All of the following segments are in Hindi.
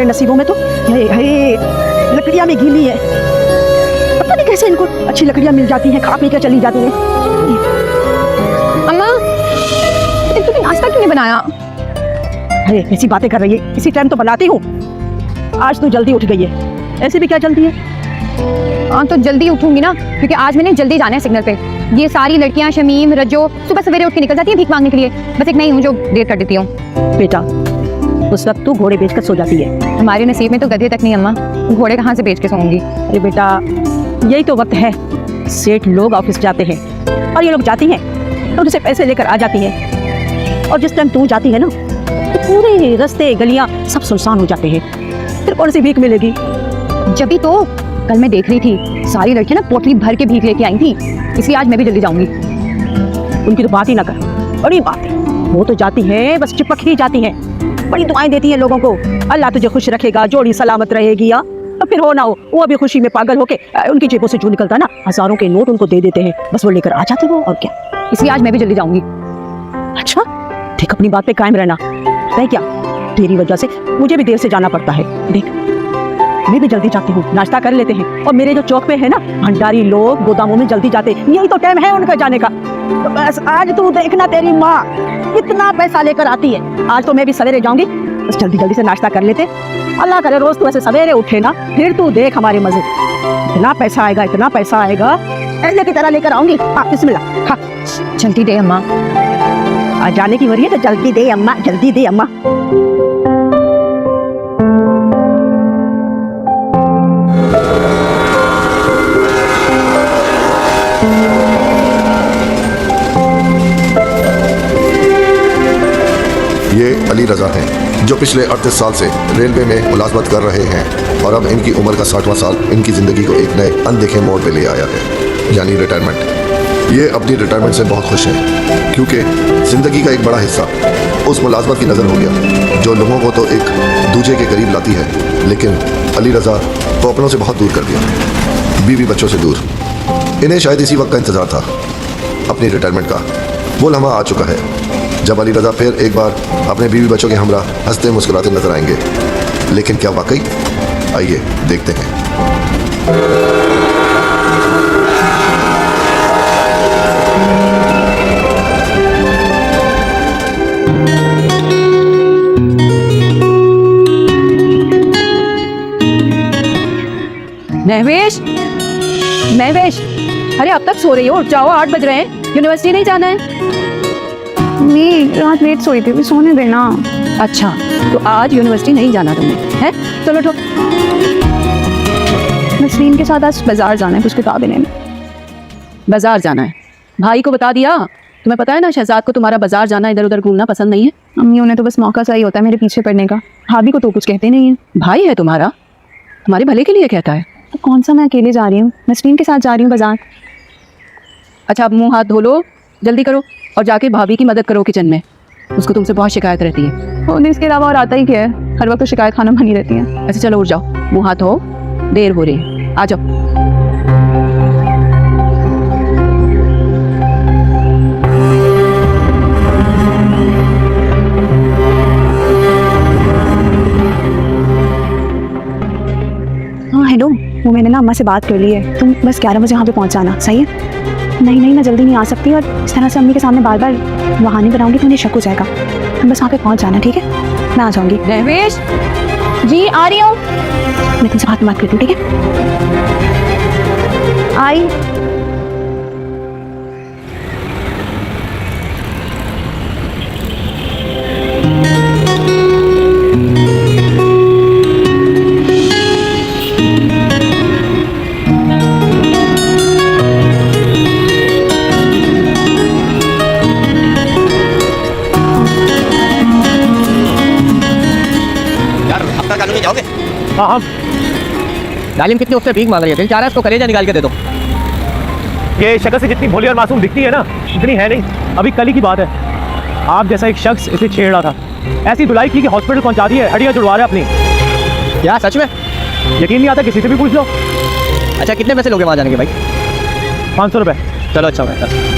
नसीबों में तो लकड़ियाँ में गीली है। पता नहीं कैसे इनको अच्छी लकड़ियाँ मिल जाती हैं, खा पी कर चली जाती हैं। अम्मा तुमने नाश्ता क्यों नहीं बनाया? अरे ऐसी बातें कर रही है, इसी टाइम तो बनाती हूँ। आज तो जल्दी उठ गई है, ऐसे भी क्या जल्दी है? हाँ तो जल्दी उठूंगी ना, क्योंकि आज मैंने जल्दी जाना है सिग्नल पे। ये सारी लड़कियां शमीम रज्जो सुबह सवेरे उठ के निकल जाती है भीख मांगने के लिए, बस एक मैं ही हूँ जो देर कर देती हूँ। बेटा उस वक्त तू घोड़े बेचकर सो जाती है। हमारे नसीब में तो गधे तक नहीं अम्मा, घोड़े कहाँ से बेच के सोऊंगी। अरे बेटा यही तो वक्त है, सेठ लोग ऑफिस जाते हैं और ये लोग जाती हैं तो उनसे पैसे लेकर आ जाती हैं, और जिस टाइम तू जाती है ना तो पूरे रास्ते गलियां सब सुनसान हो जाते हैं, फिर कौन सी भीख मिलेगी? जब भी तो कल मैं देख रही थी सारी लड़कियां ना पोटली भर के भीख लेके आई थी, इसलिए आज मैं भी जल्दी जाऊंगी। उनकी तो बात ही ना कर, बड़ी बात है। वो तो जाती है बस चिपक ही जाती है, बड़ी दुआएं देती हैं लोगों को, अल्लाह तुझे खुश रखेगा, जोड़ी सलामत रहेगी। या तो फिर हो ना हो वो अभी खुशी में पागल होके उनकी जेबों से जो निकलता ना हजारों के नोट उनको दे देते हैं, बस वो लेकर आ जाते वो, और क्या। इसलिए आज मैं भी जल्दी जाऊंगी। अच्छा देख अपनी बात पे कायम रहना है क्या? तेरी वजह से मुझे भी देर से जाना पड़ता है। देख मैं भी जल्दी जाती हूँ, नाश्ता कर लेते हैं, और मेरे जो चौक पे है ना भंडारी लोग गोदामों में जल्दी जाते, यही तो टाइम है उनका जाने का। तो बस आज तू देखना तेरी माँ कितना पैसा लेकर आती है। आज तो मैं भी सवेरे जाऊंगी, बस जल्दी जल्दी से नाश्ता कर लेते। अल्लाह करे रोज तू ऐसे सवेरे उठे ना, फिर तू देख हमारे मजे, इतना पैसा आएगा, इतना पैसा आएगा, ऐसे की तरह लेकर आऊंगी। हाँ बिस्मिल्लाह। हाँ जल्दी दे अम्मा। आज जाने की हो रही है तो जल्दी दे अम्मा, जल्दी दे अम्मा। ये अली रजा हैं जो पिछले 38 साल से रेलवे में मुलाजमत कर रहे हैं, और अब इनकी उम्र का 60वां साल इनकी ज़िंदगी को एक नए अनदेखे मोड़ पे ले आया है, यानी रिटायरमेंट। ये अपनी रिटायरमेंट से बहुत खुश हैं, क्योंकि ज़िंदगी का एक बड़ा हिस्सा उस मुलाजमत की नज़र हो गया जो लोगों को तो एक दूसरे के करीब लाती है, लेकिन अली रजा को अपनों से बहुत दूर कर दिया, बीवी बच्चों से दूर। इन्हें शायद इसी वक्त का इंतज़ार था, अपनी रिटायरमेंट का। वो लम्हा आ चुका है जब अली रजा फिर एक बार अपने बीवी बच्चों के हमरा हंसते मुस्कुराते नजर आएंगे। लेकिन क्या वाकई? आइए देखते हैं। महवेश, महवेश, अरे अब तक सो रही हो? उठ जाओ, 8 बज रहे हैं, यूनिवर्सिटी नहीं जाना है? नहीं रात लेट सोई थी, सोने देना। अच्छा तो आज यूनिवर्सिटी नहीं जाना तुम्हें है? चलो उठो। नसरीन के साथ आज बाजार जाना है कुछ किताबें लेने। बाजार जाना है? भाई को बता दिया? तुम्हें पता है ना शहजाद को तुम्हारा बाजार जाना, इधर उधर घूमना पसंद नहीं है। अम्मी उन्हें तो बस मौका चाहिए होता है मेरे पीछे पड़ने का, भाभी को तो कुछ कहते नहीं है। भाई है तुम्हारा, तुम्हारे भले के लिए कहता है। तो कौन सा मैं अकेले जा रही हूँ, नसरीन के साथ जा रही हूँ बाजार। अच्छा अब मुँह हाथ धो लो, जल्दी करो, और जाके भाभी की मदद करो किचन में, उसको तुमसे बहुत शिकायत रहती है। उन्हें इसके अलावा और आता ही क्या है, हर वक्त तो शिकायत खाना बनी रहती है। अच्छा चलो उठ जाओ, मुँह हाथ धो, देर हो रही है, आ जाओ। हाँ हेलो, वो मैंने ना अम्मा से बात कर ली है, तुम बस 11 बजे यहाँ पे पहुँच जाना, सही है? नहीं नहीं मैं जल्दी नहीं आ सकती, और इस तरह से अम्मी के सामने बार बार बहाने बनाऊंगी तो उन्हें शक हो जाएगा। तुम बस वहाँ पे पहुँच जाना, ठीक है? मैं आ जाऊँगी। रमेश जी आ रही हूँ, मैं तुमसे बात करती हूँ, ठीक है? आई। जाओगे? हाँ हाँ। डालिम कितनी उससे भीख मांग रही है, दिल चाह रहा है उसको कलेजा निकाल के दे दो। ये शक्ल से जितनी भोली और मासूम दिखती है ना, इतनी है नहीं। अभी कल ही की बात है, आप जैसा एक शख्स इसे छेड़ रहा था, ऐसी धुलाई की कि हॉस्पिटल पहुंचा दी है, हड्डियां जुड़वा रहे अपनी। क्या सच में? यकीन नहीं आता, किसी से भी पूछ लो। अच्छा कितने पैसे लोगे वहाँ जाने के भाई? 500 रुपये। चलो अच्छा भाई।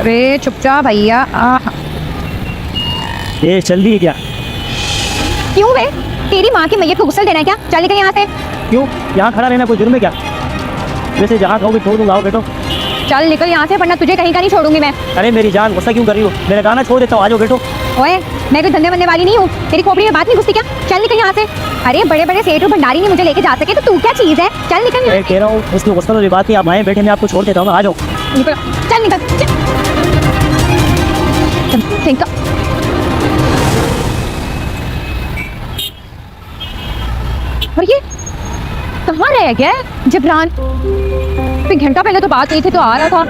अरे चुपचाप भैया। ये जल्दी है क्या? क्यों बे? तेरी माँ की मैयत को गुस्सा देना है क्या? चल निकल यहाँ से। क्यों? यहाँ खड़ा रहना कोई जुर्म है क्या? वैसे जहाँ कहोगे छोड़ दूंगा, आओ बैठो। चल निकल यहाँ से, वरना तुझे कहीं का नहीं छोड़ूंगी मैं। अरे मेरी जान, गुस्सा क्यों कर रही हो? मैंने कहा ना छोड़ देता हूँ, आ जाओ बैठो। ओए, मैं कोई धंधे बनने वाली नहीं हूँ। तेरी खोपड़ी में बात नहीं घुसती क्या? चल निकल यहाँ से। अरे बड़े बड़े सेठ और भंडारी नहीं मुझे लेके जा सके तो तू क्या चीज है? चल निकल यहाँ मैं कह रहा हूँ उसकी गुस्सा वाली बात नहीं, आप आए बैठे, मैं आपको छोड़ देता हूँ, आ जाओ। से। निकल, चल निकल। ठीक है। और ये कहाँ रह गया है जिब्रान? एक घंटा पहले तो बात हुई थी तो आ रहा था।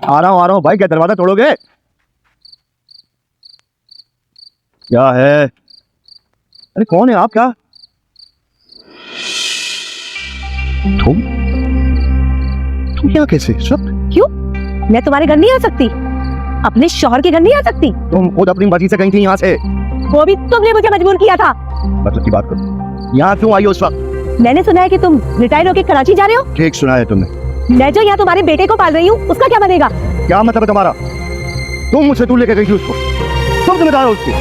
आ रहा हूँ भाई, क्या दरवाजा तोड़ोगे? क्या है? अरे कौन है आप? क्या तुम यहाँ कैसे? सब क्यों? मैं तुम्हारे घर नहीं आ सकती? अपने शौहर के घर नहीं आ सकती? तुम खुद अपनी मर्जी से गई थी यहाँ से। वो भी तुमने मुझे मजबूर किया था। मतलब की बात करो, यहाँ क्यों आई हो उस वक्त? मैंने सुना है कि तुम रिटायर होके कराची जा रहे हो। ठीक सुना है तुमने। मैं जो यहाँ तुम्हारे बेटे को पाल रही हूँ, उसका क्या बनेगा? क्या मतलब है तुम्हारा? तुम मुझसे दूर लेके गई थी उसको, तुम जिम्मेदार हो उसकी।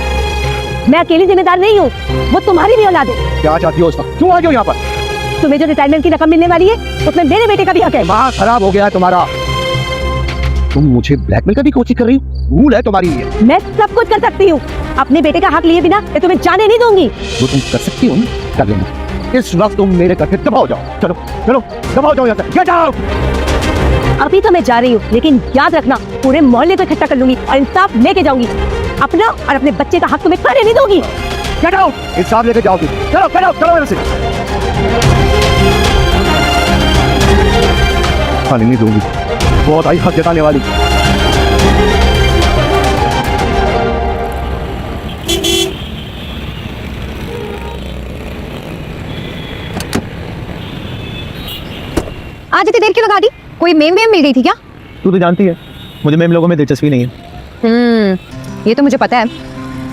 मैं अकेली जिम्मेदार नहीं हूँ, वो तुम्हारी भी औलाद है। क्या चाहती हो उस वक्त? क्यों आ गई हो यहाँ पर? तुम्हें जो रिटायरमेंट की रकम मिलने वाली है, उसमें मेरे बेटे का भी हक है। दिमाग खराब हो गया है तुम्हारा। तुम मुझे ब्लैकमेल करने की कोशिश कर रही हो? भूल है तुम्हारी ये। मैं सब कुछ कर सकती हूँ, अपने बेटे का हक लिए बिना मैं तुम्हें जाने नहीं दूंगी। जो तुम कर सकती हो ना, कर लेना। इस वक्त तुम मेरे घर से दबाओ जाओ। चलो चलो दबाओ जाओ यहाँ से, गेट आउट। अभी तो मैं जा रही हूँ, लेकिन याद रखना पूरे मोहल्ले को इकट्ठा कर लूंगी और इंसाफ लेके जाऊंगी। अपना और अपने बच्चे का हक तुम्हें खाने नहीं दूंगी। Get out. इंसाफ लेके जाओ तुम। चलो चलो चलो मेरे से। खाने नहीं दूंगी, बहुत आई हक जताने वाली। आज इतनी देर क्यों लगा दी? कोई मेम वेम मिल गई थी क्या? तू तो जानती है मुझे मेम लोगों में दिलचस्पी नहीं है। ये तो मुझे पता है।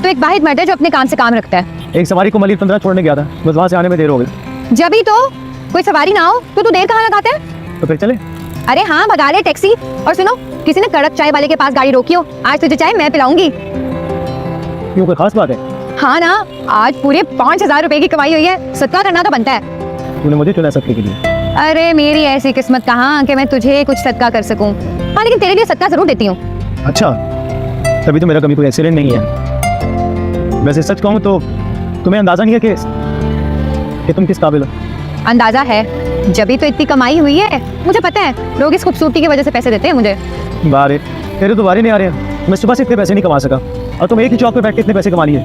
तो एक वाहिद मर्द है जो अपने काम से काम रखता है। एक सवारी को मलिक 15 छोड़ने गया था, बस वहां से आने में देर हो गई। जब ही तो कोई सवारी ना हो तो तू देर कहाँ लगाता है? तो फिर चले। अरे हाँ, भगा ले टैक्सी। और सुनो, किसी ने कड़क चाय वाले के पास गाड़ी रोकी हो, आज तुझे चाय मैं पिलाऊंगी। क्यों, कोई खास बात है? हाँ ना, आज पूरे 5,000 रुपए की कमाई हुई है, सदका करना तो बनता है। तूने मुझे चुना सकने के लिए। अरे मेरी ऐसी किस्मत कहाँ कि मैं तुझे कुछ सदका कर सकूं। हाँ लेकिन तेरे लिए सदका जरूर देती हूँ। अच्छा, तभी तो मेरा कभी कोई एक्सीडेंट नहीं है। वैसे सच कहूँ तो तुम्हें अंदाजा नहीं है कि तुम किस काबिल हो। अंदाजा है, जब तो इतनी कमाई हुई है। मुझे पता है लोग इस खूबसूरती की वजह से पैसे देते हैं मुझे। बारे तेरे तो बारे नहीं आ रहे हैं। मैं सुबह से इतने पैसे नहीं कमा सका और तुम एक ही चौक पे बैठ के इतने पैसे कमा लिए।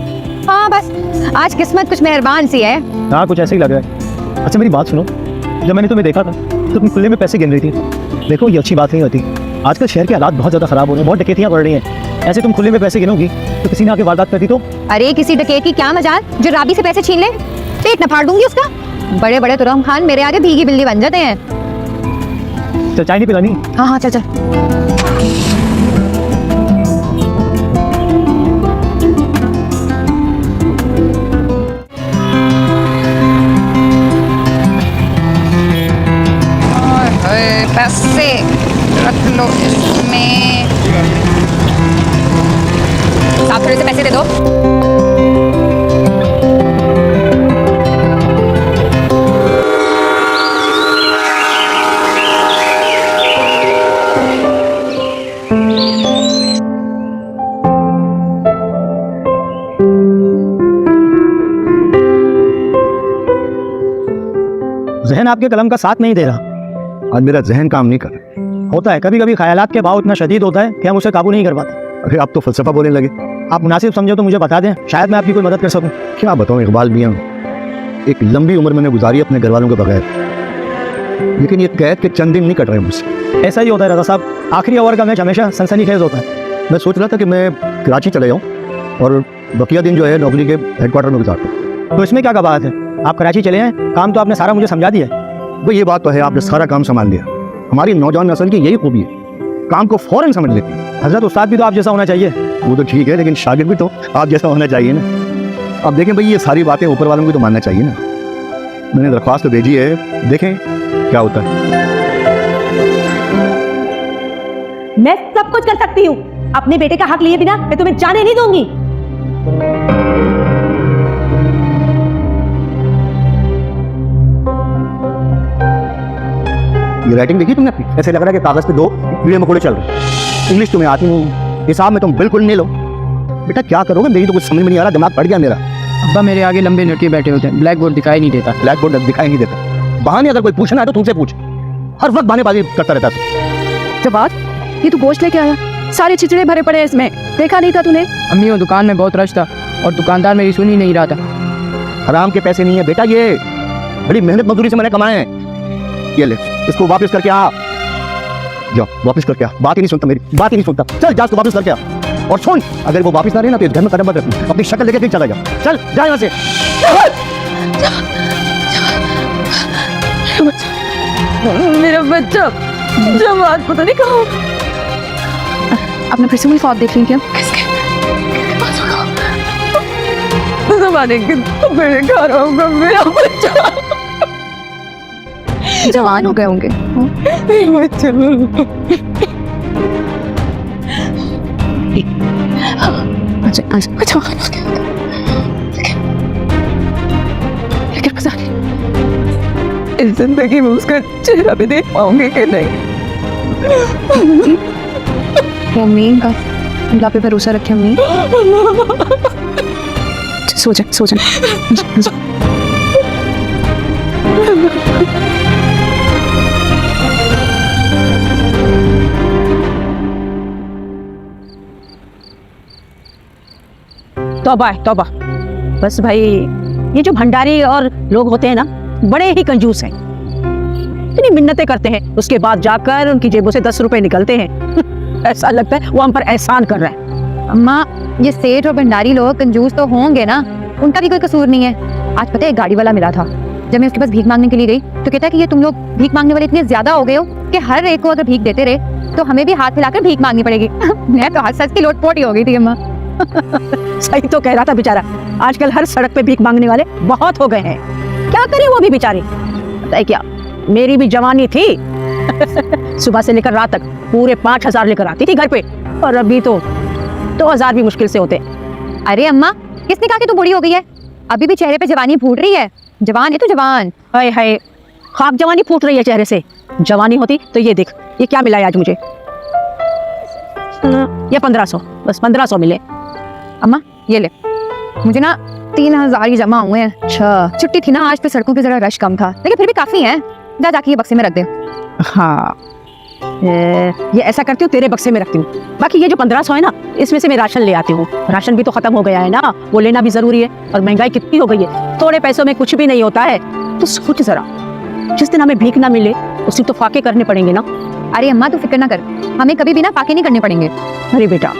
हाँ बस आज किस्मत कुछ मेहरबान सी है। हाँ कुछ ऐसे ही लग रहा है। अच्छा मेरी बात सुनो, जब मैंने तुम्हें देखा था तो तुम खुले में पैसे गिन रही थी। देखो ये अच्छी बात नहीं होती। आजकल शहर के हालात बहुत ज़्यादा खराब हो रहे हैं, बहुत डकैतियाँ बढ़ रही हैं। ऐसे तुम खुले में पैसे गिनोगी तो किसी ने आके वारदात करती तो? अरे किसी डकैत की क्या मजाल जो राबी से पैसे छीन ले, पेट न फाड़ दूंगी उसका। बड़े बड़े तुरम खान मेरे आगे भीगी बिल्ली बन जाते हैं। चल चाय नहीं पिलानी? हाँ हाँ चल चल। पैसे रख लो इसमें। आप थोड़े से पैसे दे दो। जहन आपके कलम का साथ नहीं दे रहा। आज मेरा जहन काम नहीं कर रहा। होता है कभी कभी, ख्यालात के भाव इतना शदीद होता है कि हम उसे काबू नहीं कर पाते। अरे आप तो फलसफा बोलने लगे। आप मुनासिब समझो तो मुझे बता दें, शायद मैं आपकी कोई मदद कर सकूं। क्या बताऊं इकबाल मियां, एक लंबी उम्र मैंने गुजारी अपने घर वालों के बगैर, लेकिन ये कैद के चंद दिन नहीं कट रहे मुझसे। ऐसा ही होता है रजा साहब, आखिरी ओवर का मैच हमेशा सनसनीखेज होता है। मैं सोच रहा था कि मैं कराची चले जाऊँ और बकिया दिन जो है नौकरी के हेडक्वार्टर में गुजार दूँ। तो इसमें क्या कबाहत है? आप कराची चले हैं, काम तो आपने सारा मुझे समझा दिया है। वो ये बात तो है, आपने सारा काम संभाल लिया। हमारी नौजवान नस्ल की यही खूबी है, काम को फौरन समझ लेती है। हजरत उस्ताद भी तो आप जैसा होना चाहिए। वो तो ठीक है, लेकिन शागिर्द भी तो आप जैसा होना चाहिए ना। अब देखें भाई, ये सारी बातें ऊपर वालों को तो मानना चाहिए ना। मैंने दरख्वास्त तो भेजी है, देखें क्या होता है। मैं सब कुछ कर सकती हूँ। अपने बेटे का हक लिए बिना मैं तुम्हें जाने नहीं दूंगी। ये राइटिंग देखी तुमने अपनी? ऐसे लग रहा है कि कागज पे दो कीड़े मकोड़े चल रहे। इंग्लिश तुम्हें आती नहीं, हिसाब में तुम बिल्कुल नहीं लो। बेटा क्या करोगे, मेरी तो कुछ समझ में नहीं आ रहा, दिमाग पड़ गया मेरा। अब्बा मेरे आगे लंबे लड़के बैठे होते हैं, ब्लैक बोर्ड दिखाई नहीं देता। ब्लैक बोर्ड दिखाई नहीं देता। बहाने अगर कोई पूछना है तो तुमसे पूछ। हर वक्त बहानेबाजी करता रहता है। जवाब, ये तू गोश्त लेके आया, सारे चिचड़े भरे पड़े हैं इसमें, देखा नहीं था तूने? अम्मी वो दुकान में बहुत रश था और दुकानदार मेरी सुन ही नहीं रहा था। हराम के पैसे नहीं है बेटा, ये बड़ी मेहनत मजदूरी से मैंने कमाए हैं। ये ले, इसको वापस करके आ। जाओ वापस करके आ। बात ही नहीं सुनता मेरी, बात ही नहीं सुनता। चल जा, इसको वापस करके आ। और सुन, अगर वो वापस ना रहे ना तो इस घर में कदम मत रखना। अपनी शक्ल लेके कहीं चला जा। चल जा यहाँ से। मेरा बच्चा जवान पता नहीं कहाँ। आपने फिर से कोई ख्वाब देख ली क्या? जमाने के मेरे घर होगा मेरा बच्चा। जवान हो गए होंगे। अच्छा अच्छा जवान हो गए। लेकिन पता नहीं इस जिंदगी में उसका चेहरा भी देख पाऊंगी कि नहीं। मम्मी का अल्लाह पे भरोसा रखे। मम्मी सो जा, सो जा। तौबा है तौबा। बस भाई, ये जो भंडारी और लोग होते हैं ना, बड़े ही कंजूस हैं। इतनी मिन्नतें करते हैं, उसके बाद जाकर उनकी जेबों से 10 रुपए निकलते हैं। ऐसा लगता है वो हम पर एहसान कर रहा है। अम्मा, ये सेठ और भंडारी लोग कंजूस तो होंगे ना, उनका भी कोई कसूर नहीं है। आज पता है एक गाड़ी वाला मिला था, जब मैं उसके पास भीख मांगने के लिए गई तो कहता है कि ये तुम लोग भीख मांगने वाले इतने ज्यादा हो गए हो कि हर एक को अगर भीख देते रहे तो हमें भी हाथ हिलाकर भीख मांगनी पड़ेगी। मैं तो हंस की लोटपोट ही हो गई थी अम्मा। सही तो कह रहा था बेचारा। आजकल हर सड़क पे भीख मांगने वाले बहुत हो गए हैं। क्या करे वो भी बेचारे। पता है क्या, मेरी भी जवानी थी। सुबह से लेकर रात तक पूरे 5,000 लेकर आती थी घर पे, और अभी तो 2,000 भी मुश्किल से होते। अरे अम्मा, किसने कहा कि तू बूढ़ी हो गई है? अभी भी चेहरे पे जवानी फूट रही है। जवान है तू, जवान। हाय हाय, खाक जवानी फूट रही है चेहरे से। जवानी होती तो ये देख, ये क्या मिला है आज मुझे। ये 1500, बस 1500 मिले। अम्मा ये ले, मुझे ना 3,000 ही जमा हुए हैं। अच्छा, छुट्टी थी ना आज, पे सड़कों पे जरा रश कम था, लेकिन फिर भी काफी है। जा जाके ये बक्से में रख दे। हाँ, ये ऐसा करती हूँ, तेरे बक्से में रखती हूँ। बाकी ये जो 1500 है ना, इसमें से मैं राशन ले आती हूँ। राशन भी तो खत्म हो गया है ना, वो लेना भी जरूरी है। और महंगाई कितनी हो गई है, थोड़े पैसों में कुछ भी नहीं होता है। तो सोच जरा, जिस दिन हमें भीख ना मिले उस दिन तो फाके करने पड़ेंगे ना। अरे अम्मा तू फिक्र ना कर, हमें कभी भी ना फाके नहीं करने पड़ेंगे। अरे बेटा,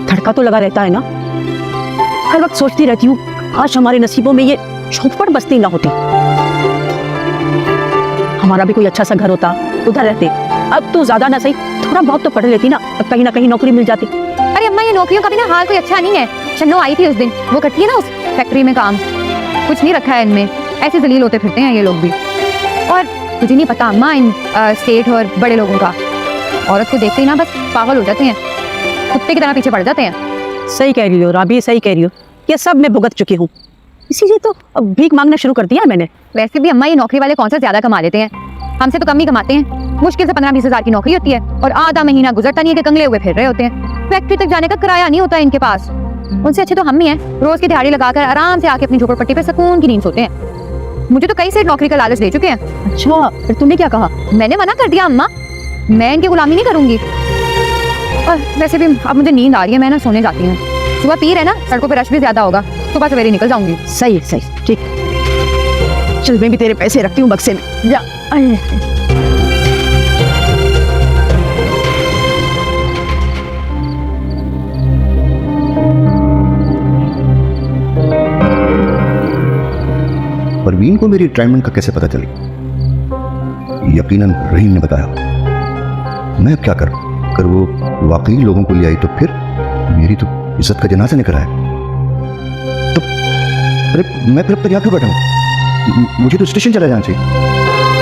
धड़का तो लगा रहता है ना। हर वक्त सोचती रहती हूँ काश हमारे नसीबों में ये झोंपड़ बस्ती ना होती, हमारा भी कोई अच्छा सा घर होता, उधर रहते। अब तो ज्यादा ना सही, थोड़ा बहुत तो पढ़ लेती ना, अब कहीं ना कहीं नौकरी मिल जाती। अरे अम्मा, ये नौकरियों का भी ना हाल कोई अच्छा नहीं है। शन्नो आई थी उस दिन, वो करती है ना उस फैक्ट्री में काम, कुछ नहीं रखा है इनमें, ऐसे जलील होते फिरते हैं ये लोग भी। और तुझे नहीं पता अम्मा, इन सेठ और बड़े लोगों का, औरत को देखते ही ना बस पागल हो जाते हैं, कुत्ते की तरह पीछे पड़ जाते हैं। सही कह रही हो राबी, सही कह रही हो। ये सब मैं भुगत चुकी हूँ, इसीलिए तो अब भीख मांगना शुरू कर दिया है मैंने। वैसे भी अम्मा, ये नौकरी वाले कौन सा ज्यादा कमा लेते हैं, हमसे तो कम ही कमाते हैं। मुश्किल से 15-20 हज़ार की नौकरी होती है और आधा महीना गुजरता नहीं है कि कंगले हुए फिर रहे होते हैं। फैक्ट्री तक जाने का किराया नहीं होता है इनके पास। उनसे अच्छे तो हम ही हैं, रोज की दिहाड़ी लगाकर आराम से आके अपनी झोपड़पट्टी पे सुकून की नींद सोते हैं। मुझे तो कई से नौकरी का लालच दे चुके हैं। अच्छा, फिर तुमने क्या कहा? मैंने मना कर दिया अम्मा, मैं इनकी गुलामी नहीं करूंगी। और वैसे भी अब मुझे नींद आ रही है, मैं ना सोने जाती हूँ। सुबह पीर है ना, सड़कों पे रश भी ज्यादा होगा, सुबह सवेरे निकल जाऊंगी। सही है, सही, ठीक। चल मैं भी तेरे पैसे रखती हूँ बक्से में, जा। परवीन को मेरी रिटायरमेंट का कैसे पता चली? यकीनन रहीम ने बताया। मैं अब क्या करूं? अगर वो वाकई लोगों को ले आई तो फिर मेरी तो इज्जत का जनाजा निकल आए। तो अरे मैं फिर अब तक यहाँ क्यों बैठा हूँ? मुझे तो स्टेशन चला जाना चाहिए।